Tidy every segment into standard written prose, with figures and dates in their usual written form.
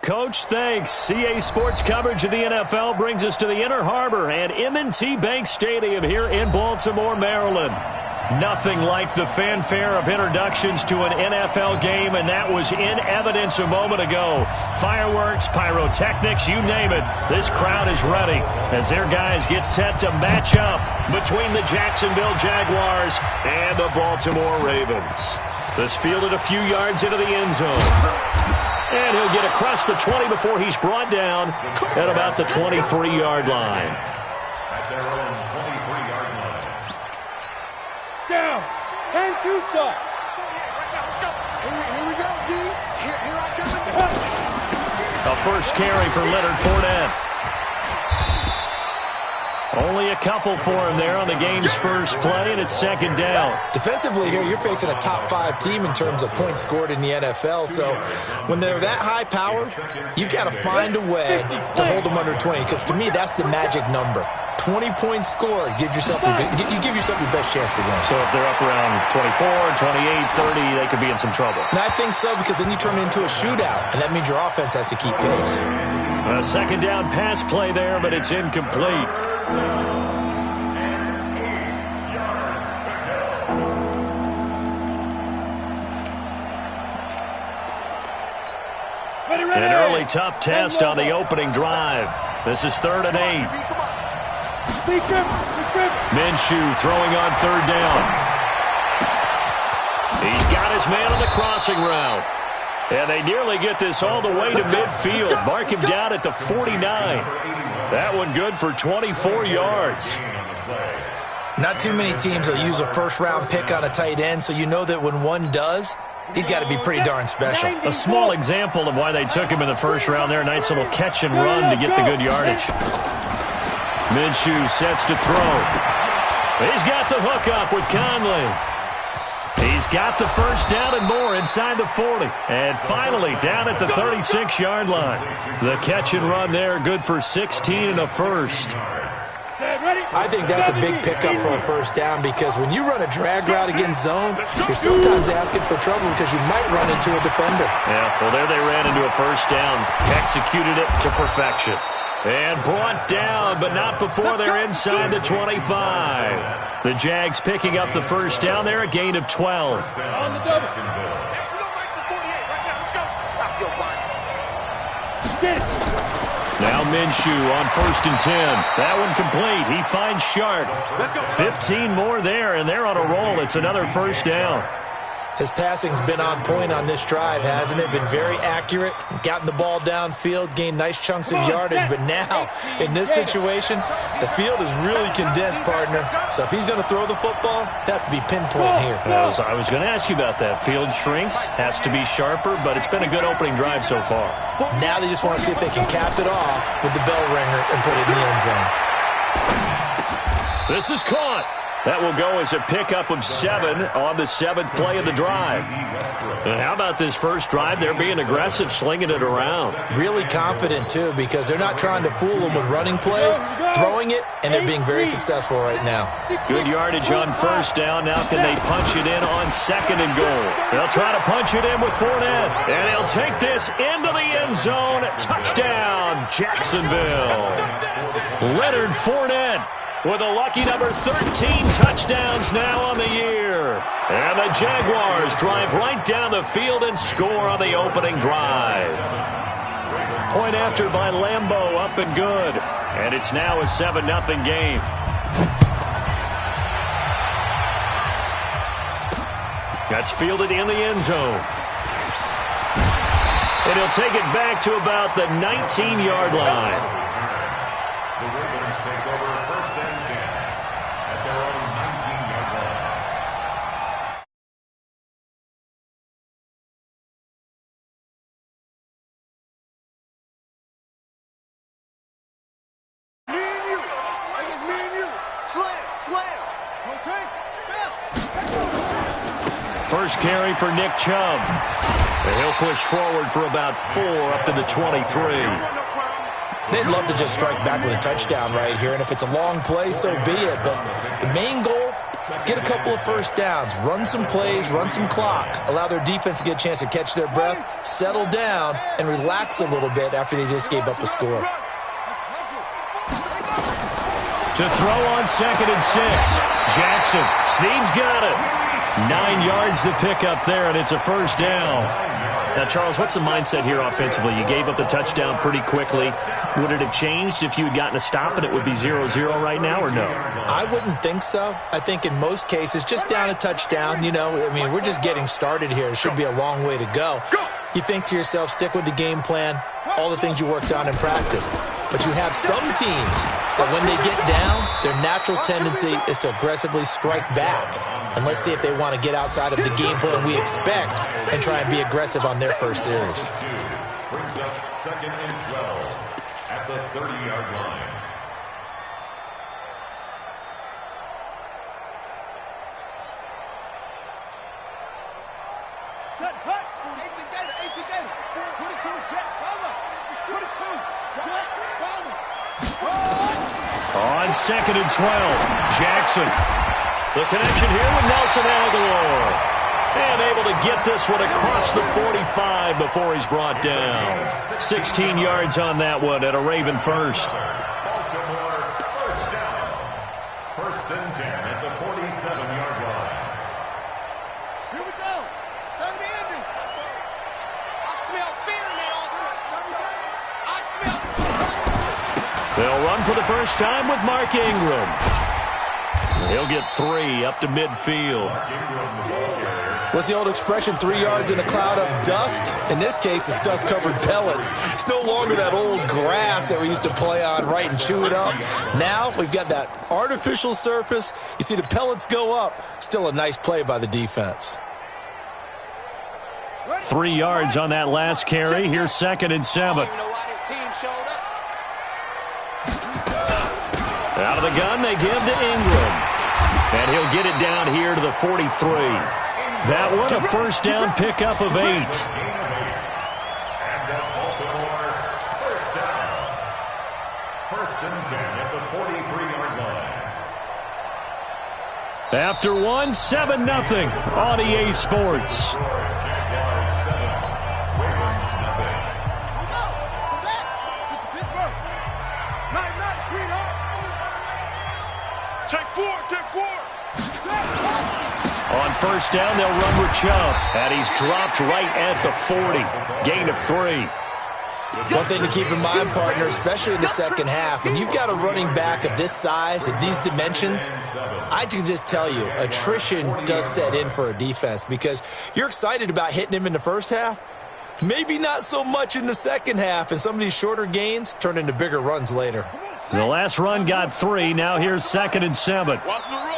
Coach. Thanks. CA Sports coverage of the NFL brings us to the Inner Harbor and M&T Bank Stadium here in Baltimore, Maryland. Nothing like the fanfare of introductions to an NFL game, and that was in evidence a moment ago. Fireworks, pyrotechnics, you name it. This crowd is ready as their guys get set to match up between the Jacksonville Jaguars and the Baltimore Ravens. This fielded a few yards into the end zone. And he'll get across the 20 before he's brought down at about the 23-yard line. At their own 23-yard line. Down. 10-2 stop. Here we go, D. Here I come. A first carry for Leonard Fournette. Only a couple for him there on the game's first play, and it's second down. Defensively here, you're facing a top-5 team in terms of points scored in the NFL. So when they're that high-powered, you've got to find a way to hold them under 20, because to me, that's the magic number. 20 points scored, you give yourself your best chance to win. So if they're up around 24, 28, 30, they could be in some trouble. And I think so, because then you turn it into a shootout, and that means your offense has to keep pace. A second down pass play there, but it's incomplete. An early tough test on the opening drive. This is 3rd and 8. Minshew throwing on 3rd down. He's got his man on the crossing route. And they nearly get this all the way to midfield. Mark him down at the 49. That one good for 24 yards. Not too many teams will use a first-round pick on a tight end, so you know that when one does, he's got to be pretty darn special. A small example of why they took him in the first round there. Nice little catch and run to get the good yardage. Minshew sets to throw. He's got the hook up with Conley. He's got the first down and more inside the 40. And finally down at the 36-yard line. The catch and run there, good for 16 and a first. I think that's a big pickup for a first down, because when you run a drag route against zone, you're sometimes asking for trouble because you might run into a defender. Yeah, well, there they ran into a first down. Executed it to perfection. And brought down, but not before they're inside the 25. The Jags picking up the first down there, a gain of 12. On the double. Now Minshew on 1st and 10. That one complete. He finds Sharp. 15 more there, and they're on a roll. It's another first down. His passing's been on point on this drive, hasn't it? Been very accurate, gotten the ball downfield, gained nice chunks of yardage. But now, in this situation, the field is really condensed, partner. So if he's going to throw the football, that has to be pinpoint here. I was going to ask you about that. Field shrinks, has to be sharper, but it's been a good opening drive so far. Now they just want to see if they can cap it off with the bell ringer and put it in the end zone. This is caught. That will go as a pickup of 7 on the 7th play of the drive. And how about this first drive? They're being aggressive, slinging it around. Really confident, too, because they're not trying to fool them with running plays, throwing it, and they're being very successful right now. Good yardage on first down. Now can they punch it in on 2nd and goal? They'll try to punch it in with Fournette. And he'll take this into the end zone. Touchdown, Jacksonville. Leonard Fournette with a lucky number 13 touchdowns now on the year. And the Jaguars drive right down the field and score on the opening drive. Point after by Lambeau, up and good. And it's now a 7-0 game. That's fielded in the end zone. And he'll take it back to about the 19-yard line. The Ravens take over 1st and 10 at their own 19-yard line. Me and you. I guess me and you. Slam. Okay. First carry for Nick Chubb. And he'll push forward for about 4 up to the 23. They'd love to just strike back with a touchdown right here, and if it's a long play, so be it. But the main goal get a couple of first downs, run some plays, run some clock, allow their defense to get a chance to catch their breath, settle down, and relax a little bit after they just gave up a score. To throw on 2nd and 6. Jackson. Snead's got it. 9 yards to pick up there, and it's a first down. Now, Charles, what's the mindset here offensively? You gave up the touchdown pretty quickly. Would it have changed if you had gotten a stop and it would be 0-0 right now, or no? I wouldn't think so. I think in most cases, just down a touchdown, we're just getting started here. It should be a long way to go. You think to yourself, stick with the game plan, all the things you worked on in practice. But you have some teams that when they get down, their natural tendency is to aggressively strike back. And let's see if they want to get outside of the game plan we expect and try and be aggressive on their first series. Brings up 2nd and 12 at the 30-yard line. Set, hut, 18 Gator, 22, jet, bomber, 22, jet, bomber. On 2nd and 12, Jackson. The connection here with Nelson Aguilar. And able to get this one across the 45 before he's brought down. 16 yards on that one at a Raven first. Baltimore first down. 1st and 10 at the 47-yard line. Here we go. 70 Indy. I smell fear now. I smell. They'll run for the first time with Mark Ingram. He'll get 3 up to midfield. What's the old expression, 3 yards in a cloud of dust? In this case, it's dust-covered pellets. It's no longer that old grass that we used to play on, right, and chew it up. Now we've got that artificial surface. You see the pellets go up. Still a nice play by the defense. 3 yards on that last carry. Here's 2nd and 7. Out of the gun, they give to Ingram. And he'll get it down here to the 43. That one, a first down pickup of 8. And at Baltimore, first down. 1st and 10 at the 43-yard line. After 1, 7-0 on EA Sports. Jaguars 7, Ravens nothing. Pittsburgh. Night, sweetheart. Take 4. On first down, they'll run with Chubb. And he's dropped right at the 40. Gain of 3. One thing to keep in mind, partner, especially in the second half, when you've got a running back of this size, of these dimensions, I can just tell you, attrition does set in for a defense because you're excited about hitting him in the first half. Maybe not so much in the second half, and some of these shorter gains turn into bigger runs later. The last run got 3. Now here's 2nd and 7. Watch the run.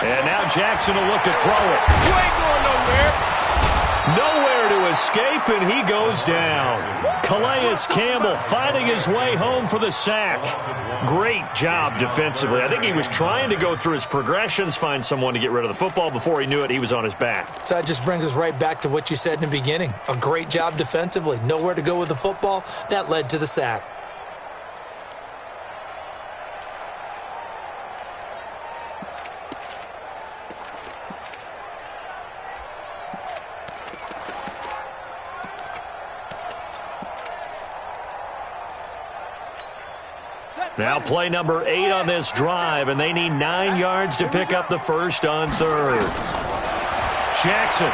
And now Jackson will look to throw it. You ain't going nowhere. Nowhere to escape, and he goes down. Calais Campbell finding his way home for the sack. Great job defensively. I think he was trying to go through his progressions, find someone to get rid of the football. Before he knew it, he was on his back. So that just brings us right back to what you said in the beginning. A great job defensively. Nowhere to go with the football. That led to the sack. Now play number 8 on this drive, and they need 9 yards to pick up the first on 3rd. Jackson.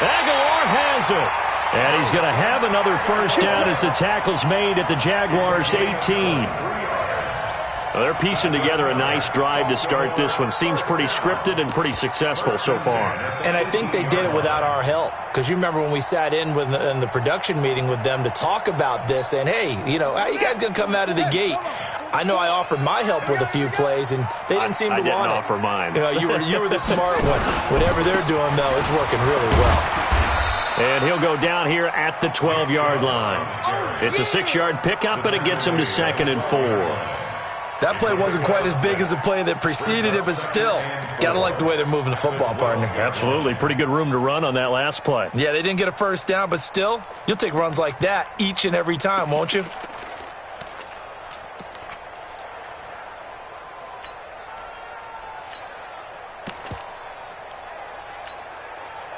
Aguilar has it. And he's going to have another first down as the tackle's made at the Jaguars' 18. Well, they're piecing together a nice drive to start this one. Seems pretty scripted and pretty successful so far. And I think they did it without our help. Because you remember when we sat in the production meeting with them to talk about this, and hey, how you guys going to come out of the gate? I know I offered my help with a few plays, and they didn't seem to want it. I didn't offer mine. You were the smart one. Whatever they're doing, though, it's working really well. And he'll go down here at the 12-yard line. It's a 6-yard pickup, but it gets him to 2nd and 4. That play wasn't quite as big as the play that preceded it, but still, got to like the way they're moving the football, partner. Absolutely. Pretty good room to run on that last play. Yeah, they didn't get a first down, but still, you'll take runs like that each and every time, won't you?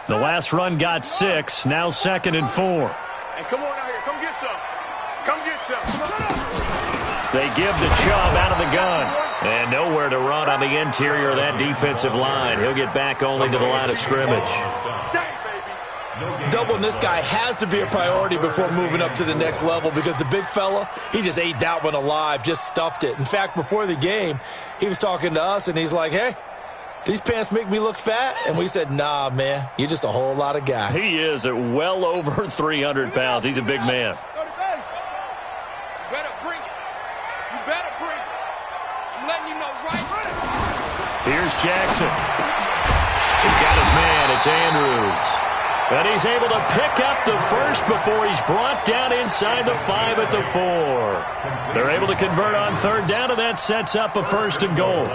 The last run got 6, now 2nd and 4. Hey, come on out here. Come get some. Come get some. They give the Chubb out of the gun. And nowhere to run on the interior of that defensive line. He'll get back only to the line of scrimmage. Doubling this guy has to be a priority before moving up to the next level because the big fella, he just ate that one alive, just stuffed it. In fact, before the game, he was talking to us, and he's like, hey, these pants make me look fat? And we said, nah, man, you're just a whole lot of guy. He is at well over 300 pounds. He's a big man. Here's Jackson. He's got his man. It's Andrews. And he's able to pick up the first before he's brought down inside the 5 at the 4. They're able to convert on 3rd down, and that sets up a 1st and goal.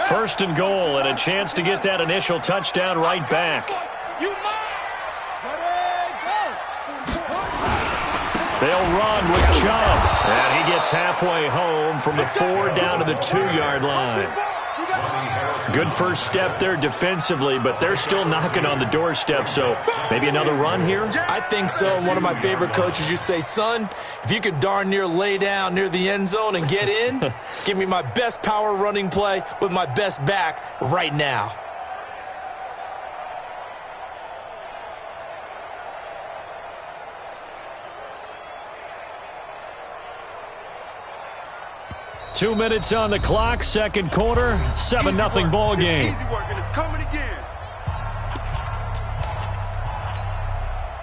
First and goal, and a chance to get that initial touchdown right back. They'll run with Chubb, and he gets halfway home from the 4 down to the 2-yard line. Good first step there defensively, but they're still knocking on the doorstep, so maybe another run here? I think so. One of my favorite coaches used to say, son, if you can darn near lay down near the end zone and get in, give me my best power running play with my best back right now. Two minutes on the clock, second quarter, 7-0 ball game.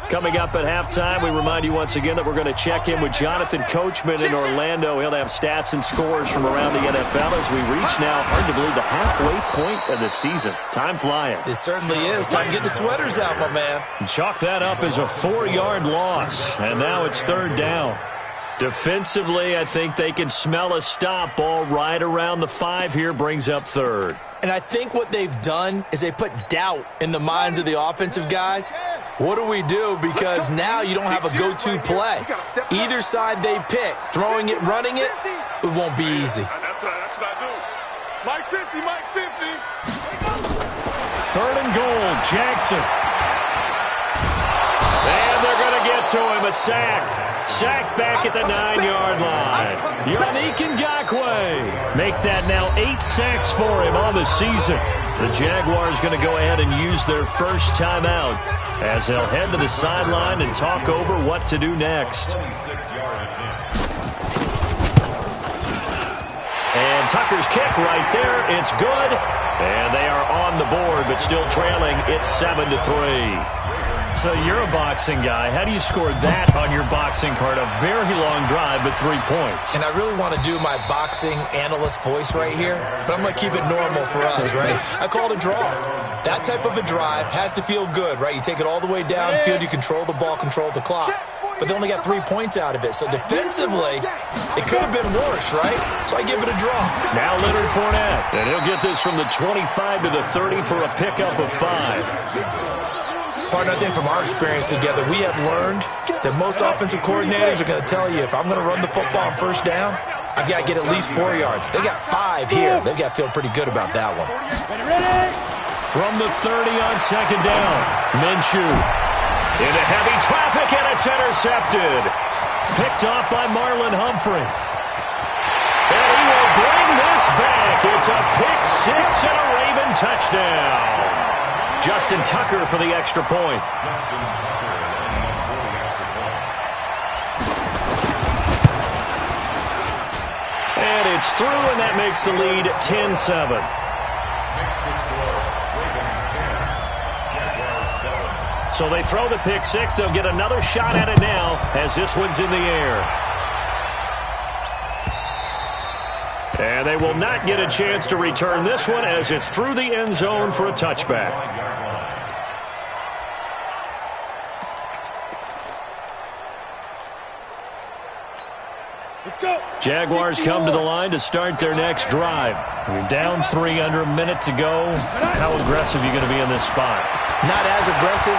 Coming up at halftime, we remind you once again that we're going to check in with Jonathan Coachman in Orlando. He'll have stats and scores from around the NFL as we reach now, hard to believe, the halfway point of the season. Time flying. It certainly is. Time to get the sweaters out, my man. Chalk that up as a 4-yard loss, and now it's 3rd down. Defensively, I think they can smell a stop. Ball right around the 5 here, brings up 3rd. And I think what they've done is they put doubt in the minds of the offensive guys. What do we do? Because now you don't have a go-to play. Either side they pick, throwing it, running it, it won't be easy. That's what I do. Mike 50, Mike 50. 3rd and goal, Jackson. And they're going to get to him, a sack. Sacked back at the 9-yard line. Yannick Ngakoue make that now 8 sacks for him on the season. The Jaguars going to go ahead and use their first timeout as they'll head to the sideline and talk over what to do next. And Tucker's kick right there. It's good. And they are on the board, but still trailing. It's 7-3. So you're a boxing guy. How do you score that on your boxing card? A very long drive, but 3 points. And I really want to do my boxing analyst voice right here, but I'm going to keep it normal for us, right? I call it a draw. That type of a drive has to feel good, right? You take it all the way downfield, you control the ball, control the clock. But they only got 3 points out of it. So defensively, it could have been worse, right? So I give it a draw. Now Leonard Fournette. And he'll get this from the 25 to the 30 for a pickup of 5. Partner, I think from our experience together, we have learned that most offensive coordinators are going to tell you, if I'm going to run the football on 1st down, I've got to get at least 4 yards. They got 5 here. They've got to feel pretty good about that one. From the 30 on 2nd down, Minshew into heavy traffic, and it's intercepted. Picked off by Marlon Humphrey. And he will bring this back. It's a pick 6 and a Raven touchdown. Justin Tucker for the extra point. And it's through, and that makes the lead 10-7. So they throw the pick 6. They'll get another shot at it now as this one's in the air. And they will not get a chance to return this one as it's through the end zone for a touchback. Jaguars come to the line to start their next drive. You're down 3 under a minute to go. How aggressive are you going to be in this spot? Not as aggressive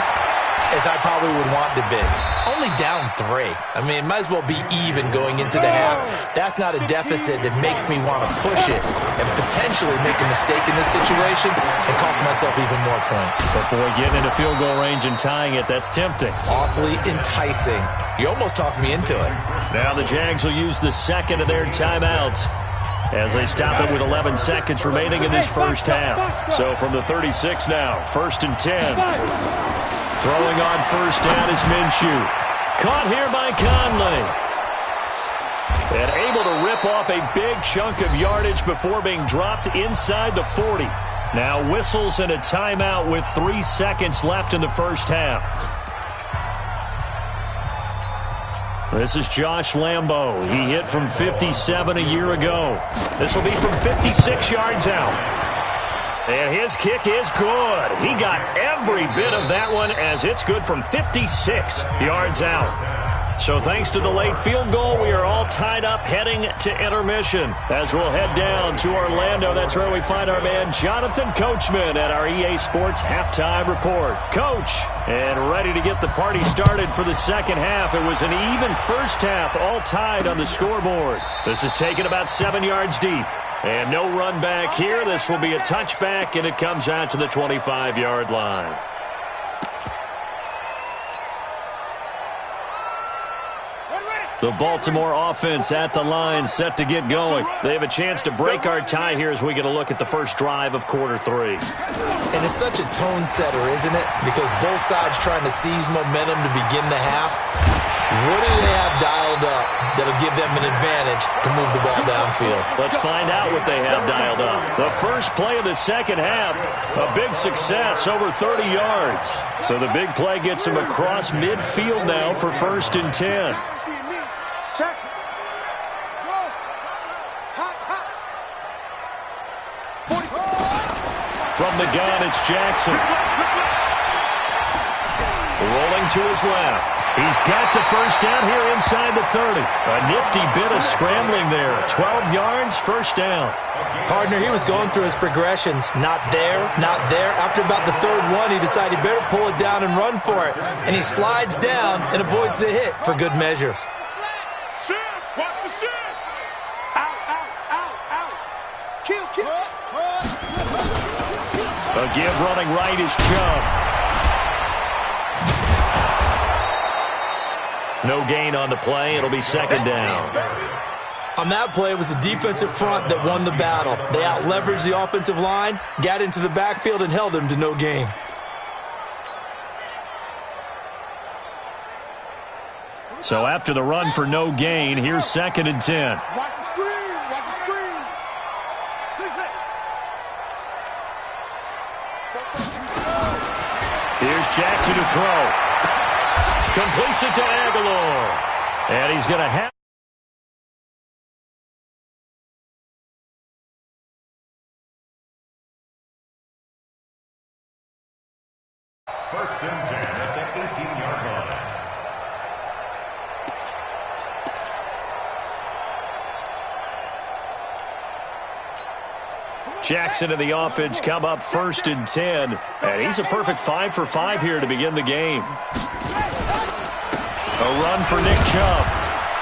as I probably would want to be. Only down 3. I mean, it might as well be even going into the half. That's not a deficit that makes me want to push it and potentially make a mistake in this situation and cost myself even more points. But boy, getting into field goal range and tying it, that's tempting. Awfully enticing. You almost talked me into it. Now the Jags will use the second of their timeouts as they stop it with 11 seconds remaining in this first half. So from the 36 now, 1st and 10. Throwing on first down is Minshew. Caught here by Conley. And able to rip off a big chunk of yardage before being dropped inside the 40. Now whistles and a timeout with 3 seconds left in the first half. This is Josh Lambo. He hit from 57 a year ago. This will be from 56 yards out. And his kick is good. He got every bit of that one as it's good from 56 yards out. So thanks to the late field goal, we are all tied up heading to intermission. As we'll head down to Orlando, that's where we find our man Jonathan Coachman at our EA Sports Halftime Report. Coach, and ready to get the party started for the second half. It was an even first half, all tied on the scoreboard. This is taken about 7 yards deep. And no run back here. This will be a touchback, and it comes out to the 25-yard line. The Baltimore offense at the line, set to get going. They have a chance to break our tie here as we get a look at the first drive of quarter 3. And it's such a tone setter, isn't it? Because both sides trying to seize momentum to begin the half. What do they have dialed up that'll give them an advantage to move the ball downfield? Let's find out what they have dialed up. The first play of the second half, a big success, over 30 yards. So the big play gets them across midfield now for 1st and 10. From the gun, it's Jackson. Rolling to his left. He's got the first down here inside the 30. A nifty bit of scrambling there. 12 yards, first down. Partner, he was going through his progressions. Not there, not there. After about the 3rd one, he decided he better pull it down and run for it. And he slides down and avoids the hit for good measure. Watch the shit. Out. Kill. A give running right is Chubb. No gain on the play. It'll be second down. On that play, it was the defensive front that won the battle. They out-leveraged the offensive line, got into the backfield, and held them to no gain. So after the run for no gain, here's 2nd and 10. Watch the screen. Here's Jackson to throw. Completes it to Aguilar. And he's going to have... First and 10 at the 18-yard line. Jackson and the offense come up 1st and 10. And he's a perfect 5 for 5 here to begin the game. A run for Nick Chubb.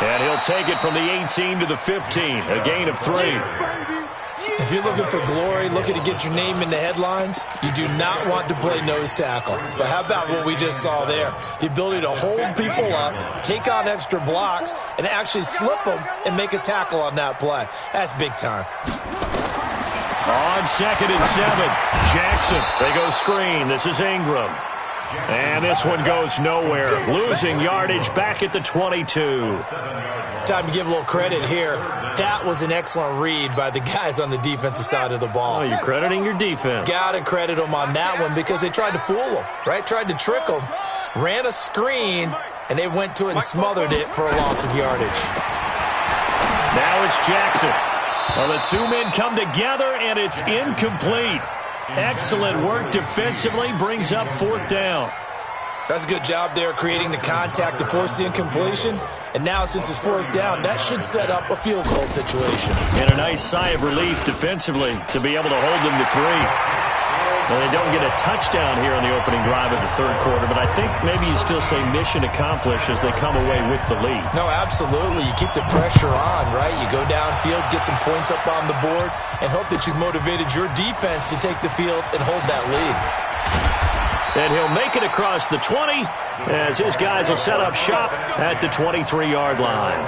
And he'll take it from the 18 to the 15. A gain of 3. If you're looking for glory, looking to get your name in the headlines, you do not want to play nose tackle. But how about what we just saw there? The ability to hold people up, take on extra blocks, and actually slip them and make a tackle on that play. That's big time. On 2nd and 7, Jackson. They go screen. This is Ingram. And this one goes nowhere. Losing yardage back at the 22. Time to give a little credit here. That was an excellent read by the guys on the defensive side of the ball. Oh, you're crediting your defense. Got to credit them on that one because they tried to fool them, right? Tried to trick them. Ran a screen, and they went to it and smothered it for a loss of yardage. Now it's Jackson. Well, the two men come together, and it's incomplete. Excellent work defensively, brings up 4th down. That's a good job there creating the contact to force the incompletion. And now, since it's fourth down, that should set up a field goal situation. And a nice sigh of relief defensively to be able to hold them to 3. Well, they don't get a touchdown here in the opening drive of the third quarter, but I think maybe you still say mission accomplished as they come away with the lead. No, absolutely. You keep the pressure on, right? You go downfield, get some points up on the board, and hope that you've motivated your defense to take the field and hold that lead. And he'll make it across the 20 as his guys will set up shop at the 23-yard line.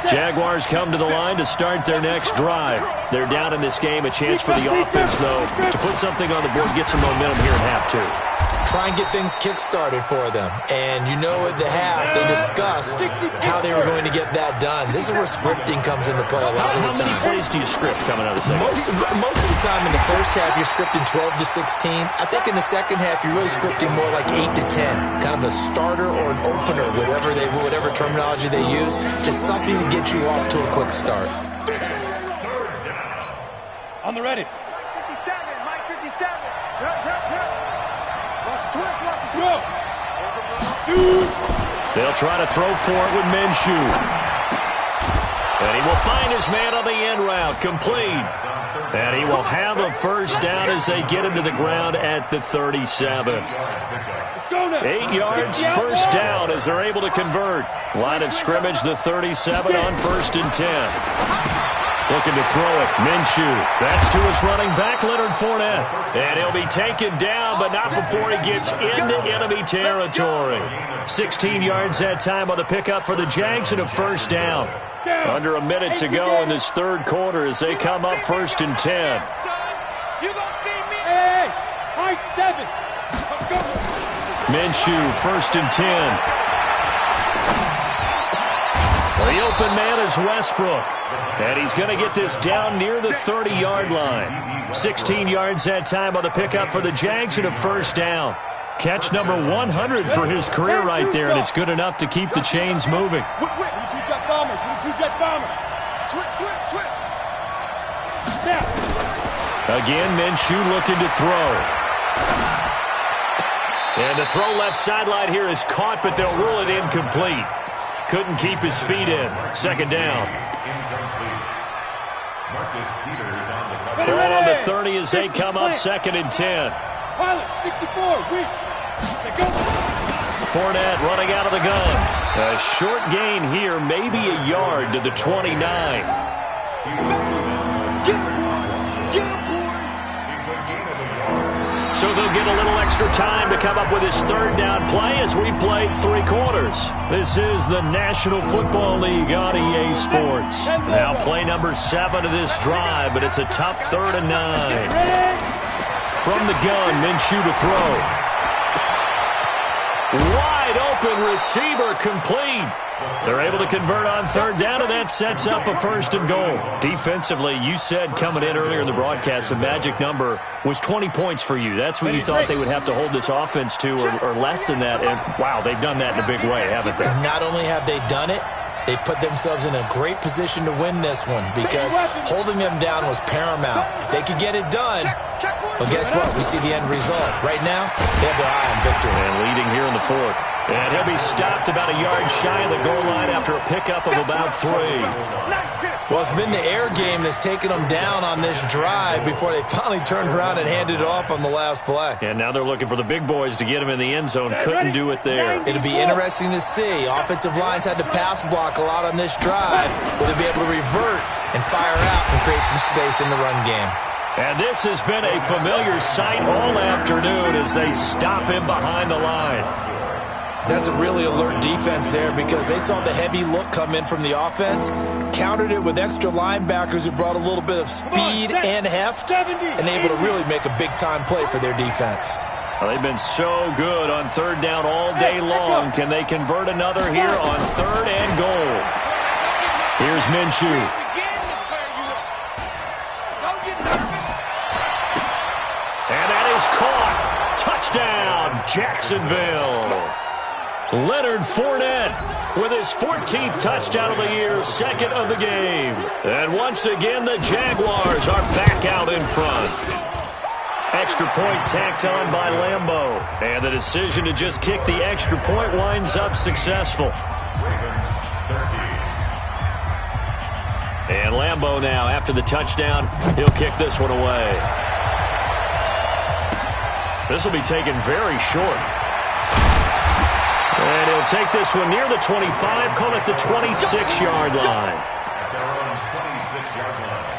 Jaguars come to the line to start their next drive. They're down in this game. A chance for the offense, though, to put something on the board, get some momentum here in half 2. Try and get things kick-started for them. And you know at the half, they discussed how they were going to get that done. This is where scripting comes into play a lot of the time. How many plays do you script coming out of the second? Most of the time in the first half, you're scripting 12 to 16. I think in the second half, you're really scripting more like 8 to 10. Kind of a starter or an opener, whatever terminology they use. Just something to get you off to a quick start. On the ready. 57, Mike 57. They'll try to throw for it with Minshew. And he will find his man on the end route, complete. And he will have a first down as they get him to the ground at the 37. 8 yards, first down as they're able to convert. Line of scrimmage, the 37 on 1st and 10. Looking to throw it, Minshew. That's to his running back, Leonard Fournette. And he'll be taken down, but not before he gets into enemy territory. 16 yards that time on the pickup for the Jags and a first down. Under a minute to go in this third quarter as they come up 1st and 10. Hey, high 7. Let's go. Minshew, 1st and 10. The open man is Westbrook. And he's going to get this down near the 30-yard line. 16 yards that time on the pickup for the Jags and a first down. Catch number 100 for his career right there, and it's good enough to keep the chains moving. Two-jet bomber. Two-jet bomber. Switch. Again, Minshew looking to throw. And the throw left sideline here is caught, but they'll rule it incomplete. Couldn't keep his feet in. Second down. Ball on the 30 as they come up 2nd and 10. Pilot, 64, weak. Fournette running out of the gun. A short gain here, maybe a yard to the 29. So they'll get a little extra time to come up with his third down play as we played 3 quarters. This is the National Football League on EA Sports. Now play number 7 of this drive, but it's a tough 3rd and 9. From the gun, Minshew to throw. Wide open receiver, complete. They're able to convert on 3rd down, and that sets up a 1st and goal. Defensively, you said coming in earlier in the broadcast, the magic number was 20 points for you. That's what you thought they would have to hold this offense to, or less than that. And, wow, they've done that in a big way, haven't they? Not only have they done it, they put themselves in a great position to win this one because holding them down was paramount. If they could get it done, well, guess what? We see the end result. Right now, they have their eye on victory. And leading here in the 4th. And he'll be stopped about a yard shy of the goal line after a pickup of about 3. Well, it's been the air game that's taken them down on this drive before they finally turned around and handed it off on the last play. And now they're looking for the big boys to get him in the end zone. Couldn't do it there. It'll be interesting to see. Offensive lines had to pass block a lot on this drive. Will they be able to revert and fire out and create some space in the run game? And this has been a familiar sight all afternoon as they stop him behind the line. That's a really alert defense there because they saw the heavy look come in from the offense, countered it with extra linebackers who brought a little bit of speed and heft, and able to really make a big-time play for their defense. Well, they've been so good on 3rd down all day long. Can they convert another here on 3rd and goal? Here's Minshew. And that is caught. Touchdown, Jacksonville. Leonard Fournette with his 14th touchdown of the year, 2nd of the game. And once again, the Jaguars are back out in front. Extra point tacked on by Lambeau. And the decision to just kick the extra point winds up successful. And Lambeau now, after the touchdown, he'll kick this one away. This will be taken very short. And he'll take this one near the 25, call it the 26-yard line. At their own 26-yard line.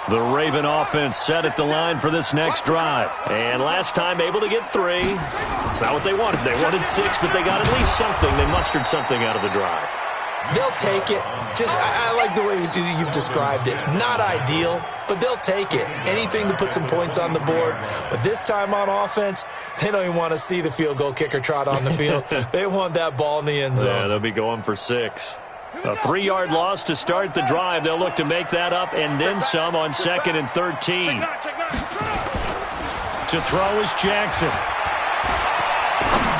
The Raven offense set at the line for this next drive. And last time able to get 3. It's not what they wanted. They wanted 6, but they got at least something. They mustered something out of the drive. They'll take it. I like the way you've described it. Not ideal, but they'll take it. Anything to put some points on the board. But this time on offense, they don't even want to see the field goal kicker trot on the field. They want that ball in the end zone. Yeah, they'll be going for 6. A 3-yard loss to start the drive. They'll look to make that up and then some on 2nd and 13. To throw is Jackson.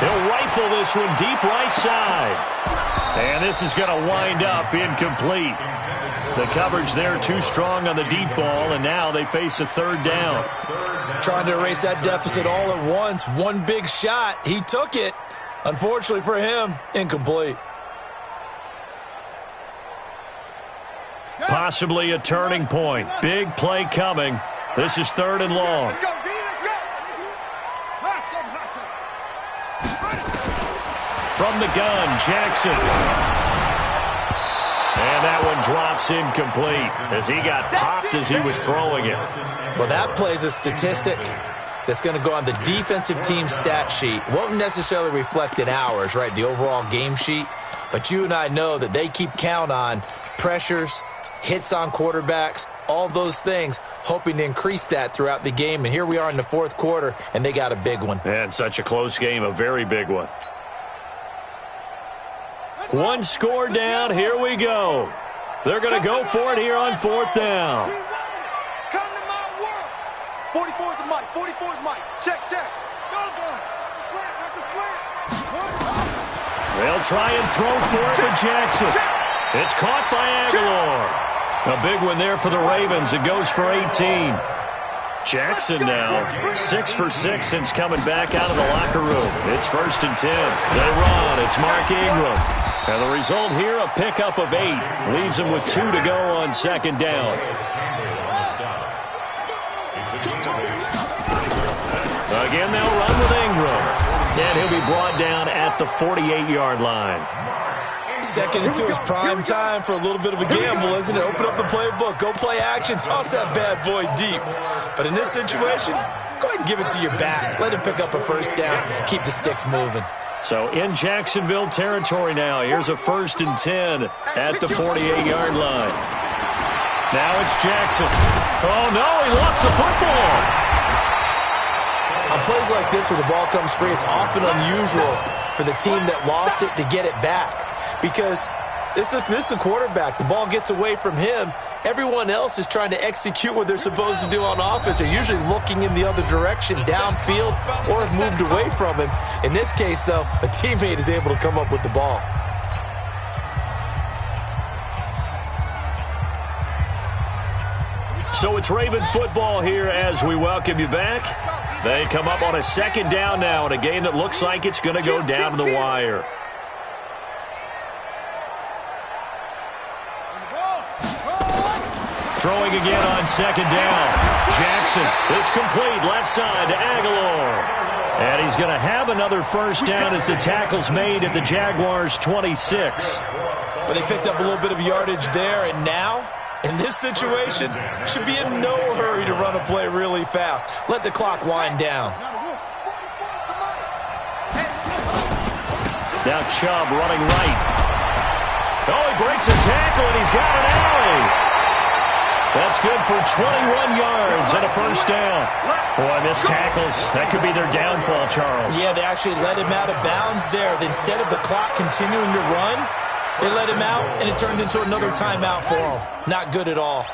He'll rifle this one deep right side. And this is going to wind up incomplete. The coverage there too strong on the deep ball, and now they face a 3rd down. Trying to erase that deficit all at once. One big shot. He took it. Unfortunately for him, incomplete. Possibly a turning point. Big play coming. This is 3rd and long. Let's go, D, let's go. Hustle. From the gun, Jackson. And that one drops incomplete as he got popped as he was throwing it. Well, that plays a statistic that's going to go on the defensive team stat sheet. Won't necessarily reflect in ours, right, the overall game sheet. But you and I know that they keep count on pressures, hits on quarterbacks, all those things, hoping to increase that throughout the game. And here we are in the 4th quarter, and they got a big one. And such a close game, a very big one. One score down, here we go. They're going to go for it here on 4th down. Come to my world. 44 is the mic. 44 is Mike. Check. Go. Just flat. They'll try and throw for it to Jackson. It's caught by Aguilar. A big one there for the Ravens. It goes for 18. Jackson now 6 for 6 since coming back out of the locker room. It's 1st and 10. They run. It's Mark Ingram. And the result here, a pickup of 8. Leaves him with 2 to go on 2nd down. Again, they'll run with Ingram. And he'll be brought down at the 48-yard line. 2nd and 2 is prime time for a little bit of a gamble, isn't it? Open up the playbook, go play action, toss that bad boy deep. But in this situation, go ahead and give it to your back. Let him pick up a 1st down, keep the sticks moving. So in Jacksonville territory now, here's a 1st and 10 at the 48-yard line. Now it's Jackson. Oh, no, he lost the football. On plays like this where the ball comes free, it's often unusual for the team that lost it to get it back. Because this is the quarterback. The ball gets away from him. Everyone else is trying to execute what they're supposed to do on offense. They're usually looking in the other direction, downfield, or have moved away from him. In this case, though, a teammate is able to come up with the ball. So it's Raven football here as we welcome you back. They come up on a 2nd down now in a game that looks like it's going to go down to the wire. Throwing again on 2nd down. Jackson is complete left side to Aguilar. And he's going to have another 1st down as the tackle's made at the Jaguars' 26. But they picked up a little bit of yardage there, and now, in this situation, should be in no hurry to run a play really fast. Let the clock wind down. Now Chubb running right. Oh, he breaks a tackle, and he's got an alley. That's good for 21 yards and a 1st down. Boy, missed tackles. That could be their downfall, Charles. Yeah, they actually let him out of bounds there. Instead of the clock continuing to run, they let him out, and it turned into another timeout for him. Not good at all.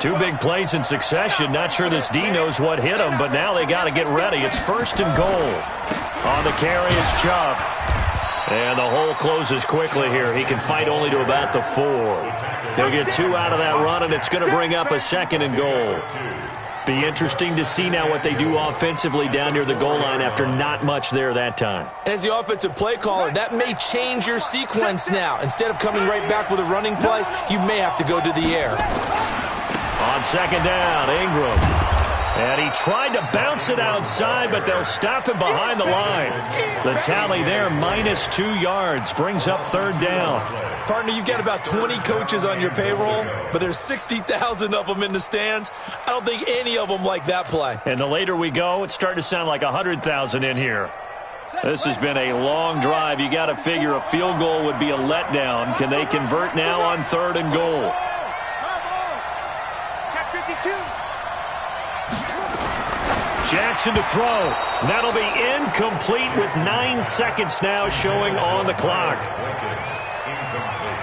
2 big plays in succession. Not sure this D knows what hit him, but now they got to get ready. It's 1st and goal. On the carry, it's Chubb. And the hole closes quickly here. He can fight only to about the 4. They'll get 2 out of that run, and it's going to bring up a 2nd and goal. Be interesting to see now what they do offensively down near the goal line after not much there that time. As the offensive play caller, that may change your sequence now. Instead of coming right back with a running play, you may have to go to the air. On 2nd down, Ingram. And he tried to bounce it outside, but they'll stop him behind the line. The tally there, -2 yards, brings up 3rd down. Partner, you've got about 20 coaches on your payroll, but there's 60,000 of them in the stands. I don't think any of them like that play. And the later we go, it's starting to sound like 100,000 in here. This has been a long drive. You got to figure a field goal would be a letdown. Can they convert now on 3rd and goal? Jackson to throw. That'll be incomplete with 9 seconds now showing on the clock. Incomplete.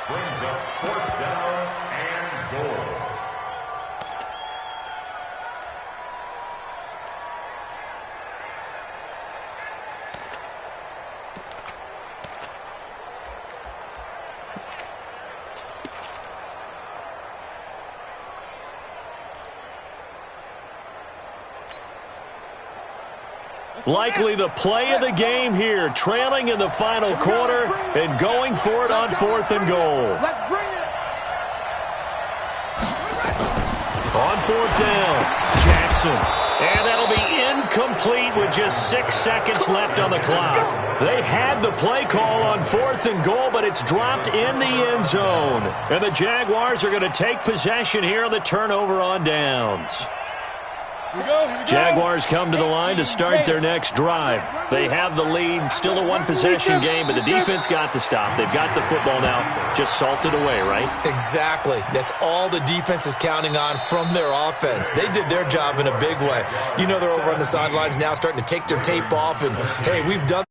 Brings up 4th down and goal. Likely the play of the game here, trailing in the final quarter and going for it on 4th and goal. Let's bring it. On 4th down, Jackson. And that'll be incomplete with just 6 seconds left on the clock. They had the play call on 4th and goal, but it's dropped in the end zone. And the Jaguars are going to take possession here on the turnover on downs. Here we go. Jaguars come to the line to start their next drive. They have the lead, still a 1-possession game, but the defense got to stop. They've got the football now, just salted away, right? Exactly. That's all the defense is counting on from their offense. They did their job in a big way. You know they're over on the sidelines now starting to take their tape off, and, hey, we've done